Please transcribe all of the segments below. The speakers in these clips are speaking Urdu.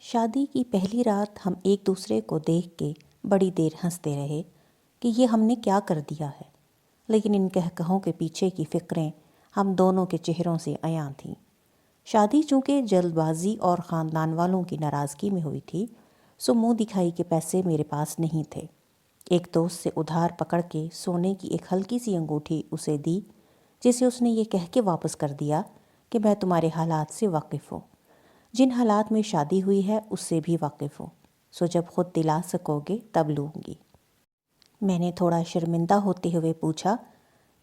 شادی کی پہلی رات ہم ایک دوسرے کو دیکھ کے بڑی دیر ہنستے رہے کہ یہ ہم نے کیا کر دیا ہے، لیکن ان کہوں کے پیچھے کی فکریں ہم دونوں کے چہروں سے عیاں تھیں۔ شادی چونکہ جلد بازی اور خاندان والوں کی ناراضگی میں ہوئی تھی، سو منہ دکھائی کے پیسے میرے پاس نہیں تھے۔ ایک دوست سے ادھار پکڑ کے سونے کی ایک ہلکی سی انگوٹھی اسے دی، جسے اس نے یہ کہہ کے واپس کر دیا کہ میں تمہارے حالات سے واقف ہوں، جن حالات میں شادی ہوئی ہے اس سے بھی واقف ہوں، سو جب خود دلا سکو گے تب لوں گی۔ میں نے تھوڑا شرمندہ ہوتے ہوئے پوچھا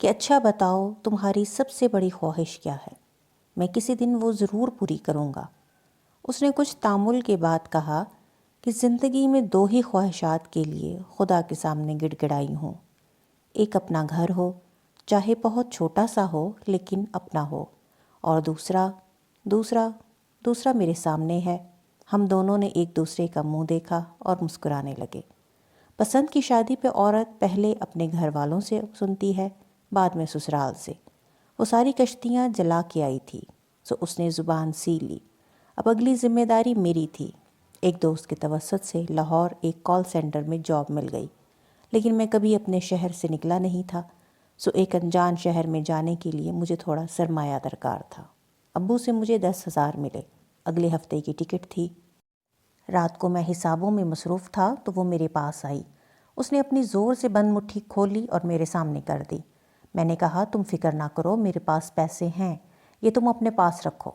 کہ اچھا بتاؤ تمہاری سب سے بڑی خواہش کیا ہے؟ میں کسی دن وہ ضرور پوری کروں گا۔ اس نے کچھ تامل کے بعد کہا کہ زندگی میں دو ہی خواہشات کے لیے خدا کے سامنے گڑ گڑائی ہوں، ایک اپنا گھر ہو، چاہے بہت چھوٹا سا ہو لیکن اپنا ہو، اور دوسرا میرے سامنے ہے۔ ہم دونوں نے ایک دوسرے کا منہ دیکھا اور مسکرانے لگے۔ پسند کی شادی پہ عورت پہلے اپنے گھر والوں سے سنتی ہے، بعد میں سسرال سے۔ وہ ساری کشتیاں جلا کے آئی تھی، سو اس نے زبان سی لی۔ اب اگلی ذمہ داری میری تھی۔ ایک دوست کے توسط سے لاہور ایک کال سینٹر میں جاب مل گئی، لیکن میں کبھی اپنے شہر سے نکلا نہیں تھا، سو ایک انجان شہر میں جانے کے لیے مجھے تھوڑا سرمایہ درکار تھا۔ ابو سے مجھے 10,000 ملے، اگلے ہفتے کی ٹکٹ تھی۔ رات کو میں حسابوں میں مصروف تھا تو وہ میرے پاس آئی۔ اس نے اپنی زور سے بند مٹھی کھولی اور میرے سامنے کر دی۔ میں نے کہا تم فکر نہ کرو، میرے پاس پیسے ہیں، یہ تم اپنے پاس رکھو۔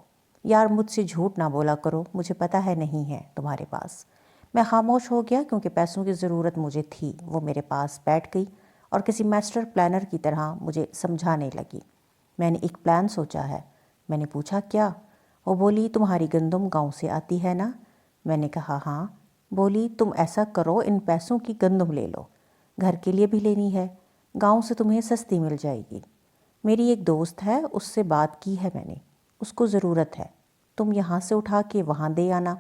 یار مجھ سے جھوٹ نہ بولا کرو، مجھے پتہ ہے نہیں ہے تمہارے پاس۔ میں خاموش ہو گیا کیونکہ پیسوں کی ضرورت مجھے تھی۔ وہ میرے پاس بیٹھ گئی اور کسی ماسٹر پلانر کی طرح مجھے سمجھانے لگی۔ میں نے ایک پلان سوچا ہے۔ میں نے پوچھا کیا؟ وہ بولی تمہاری گندم گاؤں سے آتی ہے نا؟ میں نے کہا ہاں۔ بولی تم ایسا کرو، ان پیسوں کی گندم لے لو، گھر کے لیے بھی لینی ہے، گاؤں سے تمہیں سستی مل جائے گی۔ میری ایک دوست ہے، اس سے بات کی ہے میں نے، اس کو ضرورت ہے، تم یہاں سے اٹھا کے وہاں دے آنا،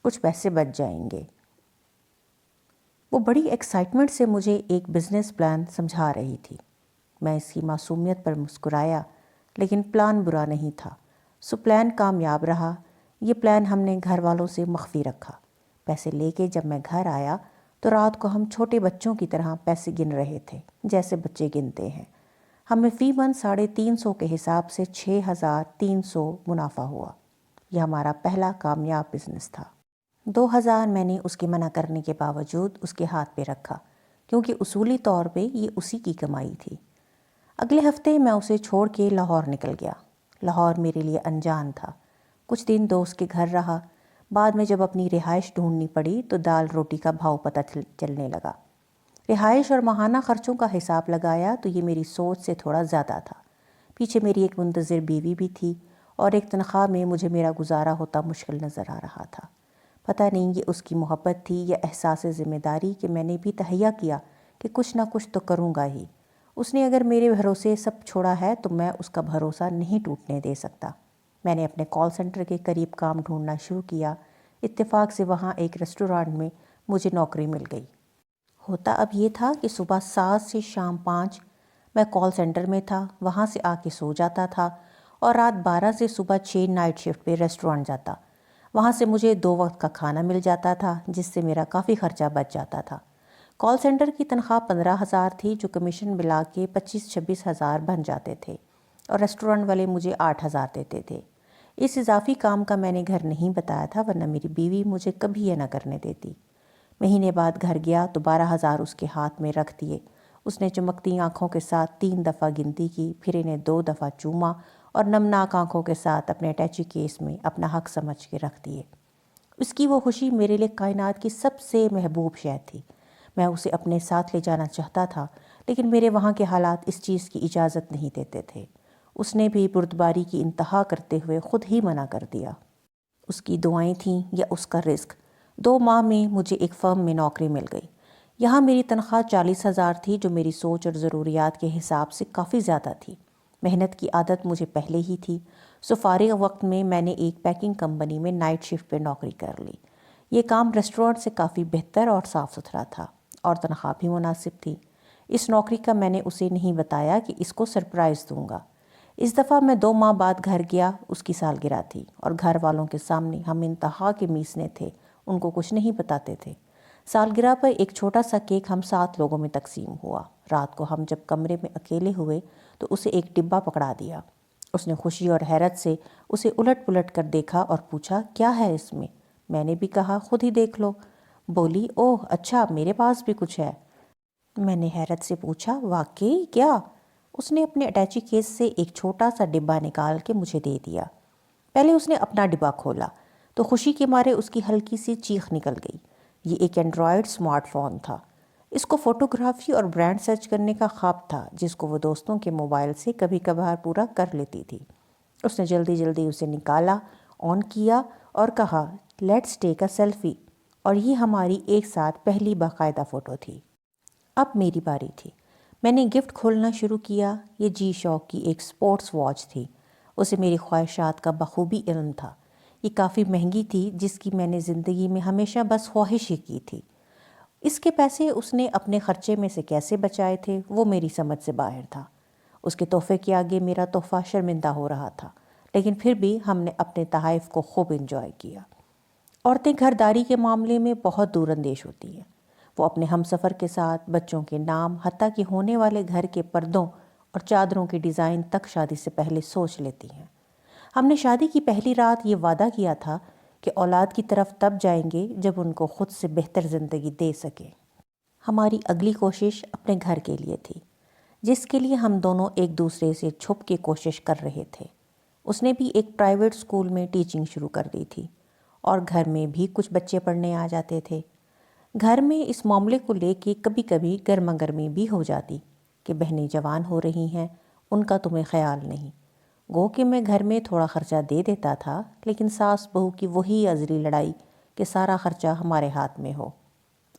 کچھ پیسے بچ جائیں گے۔ وہ بڑی ایکسائٹمنٹ سے مجھے ایک بزنس پلان سمجھا رہی تھی۔ میں اس کی معصومیت پر مسکرایا، لیکن پلان برا نہیں تھا، سو پلان کامیاب رہا۔ یہ پلان ہم نے گھر والوں سے مخفی رکھا۔ پیسے لے کے جب میں گھر آیا تو رات کو ہم چھوٹے بچوں کی طرح پیسے گن رہے تھے، جیسے بچے گنتے ہیں۔ ہمیں فی منتھ 350 کے حساب سے 6,300 منافع ہوا۔ یہ ہمارا پہلا کامیاب بزنس تھا۔ 2,000 میں نے اس کے منع کرنے کے باوجود اس کے ہاتھ پہ رکھا، کیونکہ اصولی طور پہ یہ اسی کی کمائی تھی۔ اگلے ہفتے میں اسے چھوڑ کے لاہور نکل گیا۔ لاہور میرے لیے انجان تھا۔ کچھ دن دوست کے گھر رہا، بعد میں جب اپنی رہائش ڈھونڈنی پڑی تو دال روٹی کا بھاؤ پتہ چلنے لگا۔ رہائش اور ماہانہ خرچوں کا حساب لگایا تو یہ میری سوچ سے تھوڑا زیادہ تھا۔ پیچھے میری ایک منتظر بیوی بھی تھی، اور ایک تنخواہ میں مجھے میرا گزارا ہوتا مشکل نظر آ رہا تھا۔ پتہ نہیں یہ اس کی محبت تھی یا احساس ذمہ داری کہ میں نے بھی تہیہ کیا کہ کچھ نہ کچھ تو کروں گا ہی۔ اس نے اگر میرے بھروسے سب چھوڑا ہے تو میں اس کا بھروسہ نہیں ٹوٹنے دے سکتا۔ میں نے اپنے کال سینٹر کے قریب کام ڈھونڈنا شروع کیا۔ اتفاق سے وہاں ایک ریسٹورانٹ میں مجھے نوکری مل گئی۔ ہوتا اب یہ تھا کہ صبح 7 سے شام 5 میں کال سینٹر میں تھا، وہاں سے آ کے سو جاتا تھا، اور رات 12 سے صبح 6 نائٹ شفٹ پہ ریسٹورانٹ جاتا۔ وہاں سے مجھے 2 وقت کا کھانا مل جاتا تھا، جس سے میرا کافی خرچہ بچ جاتا تھا۔ کال سینٹر کی تنخواہ 15,000 تھی، جو کمیشن ملا کے 25-26,000 بن جاتے تھے، اور ریسٹورانٹ والے مجھے 8,000 دیتے تھے۔ اس اضافی کام کا میں نے گھر نہیں بتایا تھا، ورنہ میری بیوی مجھے کبھی یہ نہ کرنے دیتی۔ مہینے بعد گھر گیا تو 12,000 اس کے ہاتھ میں رکھ دیے۔ اس نے چمکتی آنکھوں کے ساتھ 3 دفعہ گنتی کی، پھر انہیں 2 دفعہ چوما اور نمناک آنکھوں کے ساتھ اپنے اٹیچی کیس میں اپنا حق سمجھ کے رکھ دیے۔ اس کی وہ خوشی میرے لیے کائنات کی سب سے محبوب شے تھی۔ میں اسے اپنے ساتھ لے جانا چاہتا تھا، لیکن میرے وہاں کے حالات اس چیز کی اجازت نہیں دیتے تھے۔ اس نے بھی بردباری کی انتہا کرتے ہوئے خود ہی منع کر دیا۔ اس کی دعائیں تھیں یا اس کا رزق۔ 2 ماہ میں مجھے ایک فرم میں نوکری مل گئی۔ یہاں میری تنخواہ 40,000 تھی، جو میری سوچ اور ضروریات کے حساب سے کافی زیادہ تھی۔ محنت کی عادت مجھے پہلے ہی تھی، سو فارغ وقت میں میں نے ایک پیکنگ کمپنی میں نائٹ شفٹ پہ نوکری کر لی۔ یہ کام ریسٹورانٹ سے کافی بہتر اور صاف ستھرا تھا، اور تنخواہ بھی مناسب تھی۔ اس نوکری کا میں نے اسے نہیں بتایا کہ اس کو سرپرائز دوں گا۔ اس دفعہ میں 2 ماہ بعد گھر گیا، اس کی سالگرہ تھی اور گھر والوں کے سامنے ہم انتہا کے میسنے تھے، ان کو کچھ نہیں بتاتے تھے۔ سالگرہ پر ایک چھوٹا سا کیک ہم 7 لوگوں میں تقسیم ہوا۔ رات کو ہم جب کمرے میں اکیلے ہوئے تو اسے ایک ڈبہ پکڑا دیا۔ اس نے خوشی اور حیرت سے اسے الٹ پلٹ کر دیکھا اور پوچھا، کیا ہے اس میں؟ میں نے بھی کہا، خود ہی دیکھ لو۔ بولی، اوہ اچھا، میرے پاس بھی کچھ ہے۔ میں نے حیرت سے پوچھا، واقعی کیا؟ اس نے اپنے اٹیچی کیس سے ایک چھوٹا سا ڈبہ نکال کے مجھے دے دیا۔ پہلے اس نے اپنا ڈبہ کھولا تو خوشی کے مارے اس کی ہلکی سی چیخ نکل گئی۔ یہ ایک اینڈرائیڈ سمارٹ فون تھا۔ اس کو فوٹوگرافی اور برانڈ سرچ کرنے کا خواب تھا، جس کو وہ دوستوں کے موبائل سے کبھی کبھار پورا کر لیتی تھی۔ اس نے جلدی جلدی اسے نکالا، آن کیا اور کہا، لیٹس ٹیک اے سیلفی۔ اور یہ ہماری ایک ساتھ پہلی باقاعدہ فوٹو تھی۔ اب میری باری تھی۔ میں نے گفٹ کھولنا شروع کیا۔ یہ جی شاک کی ایک سپورٹس واچ تھی۔ اسے میری خواہشات کا بخوبی علم تھا۔ یہ کافی مہنگی تھی، جس کی میں نے زندگی میں ہمیشہ بس خواہش ہی کی تھی۔ اس کے پیسے اس نے اپنے خرچے میں سے کیسے بچائے تھے، وہ میری سمجھ سے باہر تھا۔ اس کے تحفے کے آگے میرا تحفہ شرمندہ ہو رہا تھا، لیکن پھر بھی ہم نے اپنے تحائف کو خوب انجوائے کیا۔ عورتیں گھرداری کے معاملے میں بہت دور اندیش ہوتی ہیں۔ وہ اپنے ہم سفر کے ساتھ بچوں کے نام، حتیٰ کہ ہونے والے گھر کے پردوں اور چادروں کے ڈیزائن تک شادی سے پہلے سوچ لیتی ہیں۔ ہم نے شادی کی پہلی رات یہ وعدہ کیا تھا کہ اولاد کی طرف تب جائیں گے جب ان کو خود سے بہتر زندگی دے سکیں۔ ہماری اگلی کوشش اپنے گھر کے لیے تھی، جس کے لیے ہم دونوں ایک دوسرے سے چھپ کے کوشش کر رہے تھے۔ اس نے بھی ایک پرائیویٹ اسکول میں ٹیچنگ شروع کر دی تھی اور گھر میں بھی کچھ بچے پڑھنے آ جاتے تھے۔ گھر میں اس معاملے کو لے کے کبھی کبھی گرما گرمی بھی ہو جاتی کہ بہنیں جوان ہو رہی ہیں، ان کا تمہیں خیال نہیں۔ گو کہ میں گھر میں تھوڑا خرچہ دے دیتا تھا، لیکن ساس بہو کی وہی ازلی لڑائی کہ سارا خرچہ ہمارے ہاتھ میں ہو۔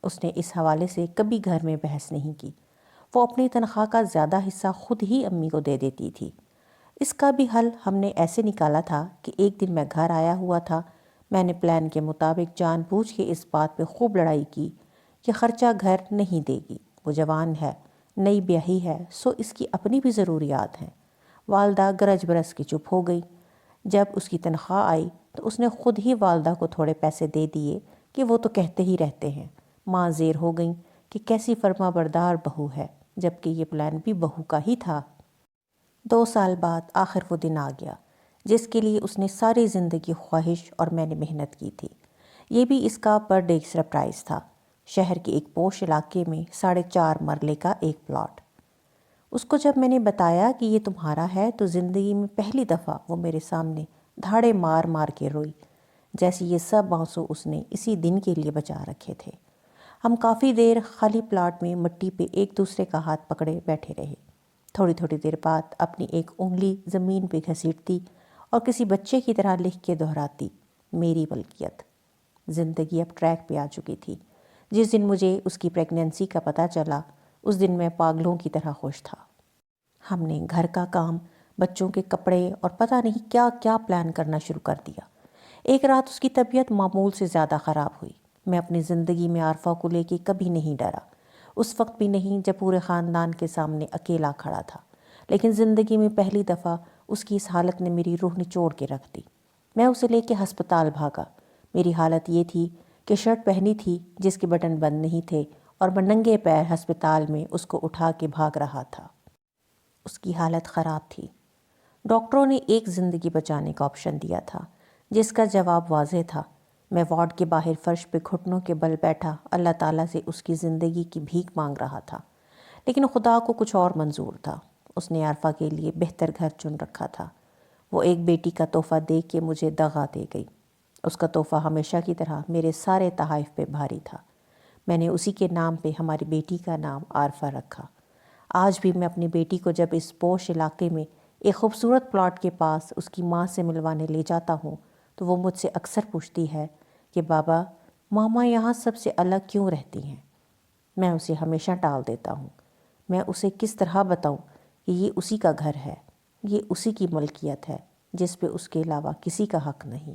اس نے اس حوالے سے کبھی گھر میں بحث نہیں کی۔ وہ اپنی تنخواہ کا زیادہ حصہ خود ہی امی کو دے دیتی تھی۔ اس کا بھی حل ہم نے ایسے نکالا تھا کہ ایک دن میں گھر آیا ہوا تھا، میں نے پلان کے مطابق جان بوجھ کے اس بات پہ خوب لڑائی کی کہ خرچہ گھر نہیں دے گی، وہ جوان ہے، نئی بیاہی ہے، سو اس کی اپنی بھی ضروریات ہیں۔ والدہ گرج برس کے چپ ہو گئی۔ جب اس کی تنخواہ آئی تو اس نے خود ہی والدہ کو تھوڑے پیسے دے دیے کہ وہ تو کہتے ہی رہتے ہیں۔ ماں زیر ہو گئیں کہ کیسی فرما بردار بہو ہے، جبکہ یہ پلان بھی بہو کا ہی تھا۔ 2 سال بعد آخر وہ دن آ گیا جس کے لیے اس نے ساری زندگی خواہش اور میں نے محنت کی تھی۔ یہ بھی اس کا پر ڈے سرپرائز تھا۔ شہر کے ایک پوش علاقے میں 4.5 مرلے کا ایک پلاٹ۔ اس کو جب میں نے بتایا کہ یہ تمہارا ہے تو زندگی میں پہلی دفعہ وہ میرے سامنے دھاڑے مار مار کے روئی، جیسے یہ سب آنسو اس نے اسی دن کے لیے بچا رکھے تھے۔ ہم کافی دیر خالی پلاٹ میں مٹی پہ ایک دوسرے کا ہاتھ پکڑے بیٹھے رہے۔ تھوڑی تھوڑی دیر بعد اپنی ایک انگلی زمین پہ گھسیٹتی اور کسی بچے کی طرح لکھ کے دہراتی، میری ملکیت۔ زندگی اب ٹریک پہ آ چکی تھی۔ جس دن مجھے اس کی پریگننسی کا پتہ چلا، اس دن میں پاگلوں کی طرح خوش تھا۔ ہم نے گھر کا کام، بچوں کے کپڑے اور پتہ نہیں کیا کیا پلان کرنا شروع کر دیا۔ ایک رات اس کی طبیعت معمول سے زیادہ خراب ہوئی۔ میں اپنی زندگی میں عارفہ کو لے کے کبھی نہیں ڈرا، اس وقت بھی نہیں جب پورے خاندان کے سامنے اکیلا کھڑا تھا، لیکن زندگی میں پہلی دفعہ اس کی اس حالت نے میری روح نچوڑ کے رکھ دی۔ میں اسے لے کے ہسپتال بھاگا۔ میری حالت یہ تھی کہ شرٹ پہنی تھی جس کے بٹن بند نہیں تھے اور میں ننگے پیر ہسپتال میں اس کو اٹھا کے بھاگ رہا تھا۔ اس کی حالت خراب تھی۔ ڈاکٹروں نے ایک زندگی بچانے کا آپشن دیا تھا، جس کا جواب واضح تھا۔ میں وارڈ کے باہر فرش پہ گھٹنوں کے بل بیٹھا اللہ تعالیٰ سے اس کی زندگی کی بھیک مانگ رہا تھا، لیکن خدا کو کچھ اور منظور تھا۔ اس نے عارفہ کے لیے بہتر گھر چن رکھا تھا۔ وہ ایک بیٹی کا تحفہ دے کے مجھے دغا دے گئی۔ اس کا تحفہ ہمیشہ کی طرح میرے سارے تحائف پہ بھاری تھا۔ میں نے اسی کے نام پہ ہماری بیٹی کا نام عارفہ رکھا۔ آج بھی میں اپنی بیٹی کو جب اس پوش علاقے میں ایک خوبصورت پلاٹ کے پاس اس کی ماں سے ملوانے لے جاتا ہوں تو وہ مجھ سے اکثر پوچھتی ہے کہ بابا، ماما یہاں سب سے الگ کیوں رہتی ہیں؟ میں اسے ہمیشہ ٹال دیتا ہوں۔ میں اسے کس طرح بتاؤں کہ یہ اسی کا گھر ہے، یہ اسی کی ملکیت ہے، جس پہ اس کے علاوہ کسی کا حق نہیں۔